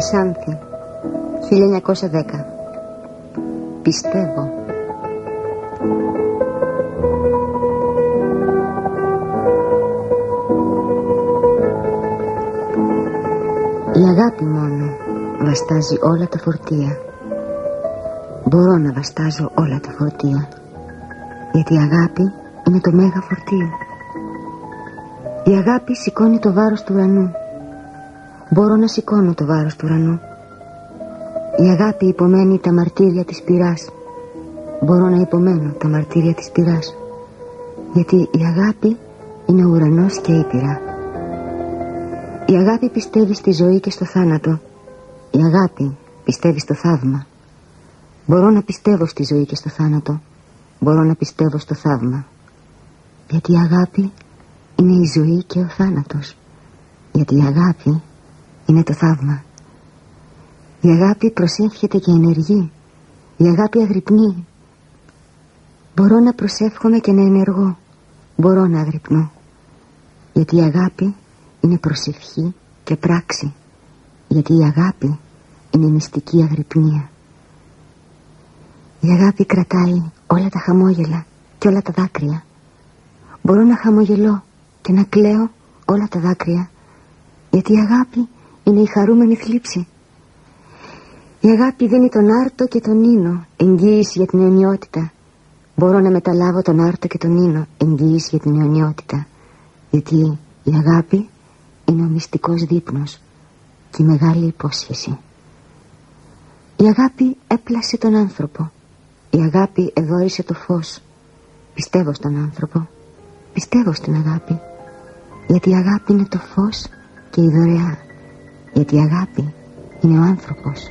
Ξάνθη, 1910. Πιστεύω. Η αγάπη μόνο βαστάζει όλα τα φορτία. Μπορώ να βαστάζω όλα τα φορτία, γιατί η αγάπη είναι το μέγα φορτίο. Η αγάπη σηκώνει το βάρος του ουρανού. Μπορώ να σηκώνω το βάρος του ουρανού. Η αγάπη υπομένει τα μαρτύρια της πυράς. Μπορώ να υπομένω τα μαρτύρια της πυράς, γιατί η αγάπη είναι ο ουρανός και η πυρά. Η αγάπη πιστεύει στη ζωή και στο θάνατο. Η αγάπη πιστεύει στο θαύμα. Μπορώ να πιστεύω στη ζωή και στο θάνατο. Μπορώ να πιστεύω στο θαύμα, γιατί η αγάπη είναι η ζωή και ο θάνατος. Γιατί η αγάπη είναι το θαύμα. Η αγάπη προσεύχεται και ενεργεί. Η αγάπη αγρυπνεί. Μπορώ να προσεύχομαι και να ενεργώ. Μπορώ να αγρυπνώ, γιατί η αγάπη είναι προσευχή και πράξη. Γιατί η αγάπη είναι μυστική αγρυπνία. Η αγάπη κρατάει όλα τα χαμόγελα και όλα τα δάκρυα. Μπορώ να χαμογελώ και να κλαίω όλα τα δάκρυα, γιατί η αγάπη είναι η χαρούμενη θλίψη. Η αγάπη δίνει τον άρτο και τον ίνο, εγγύηση για την αιωνιότητα. Μπορώ να μεταλάβω τον άρτο και τον ίνο, εγγύηση για την αιωνιότητα, γιατί η αγάπη είναι ο μυστικός δείπνος και η μεγάλη υπόσχεση. Η αγάπη έπλασε τον άνθρωπο. Η αγάπη εδώρησε το φως. Πιστεύω στον άνθρωπο. Πιστεύω στην αγάπη, γιατί η αγάπη είναι το φως και η δωρεά. Γιατί η αγάπη είναι ο άνθρωπος.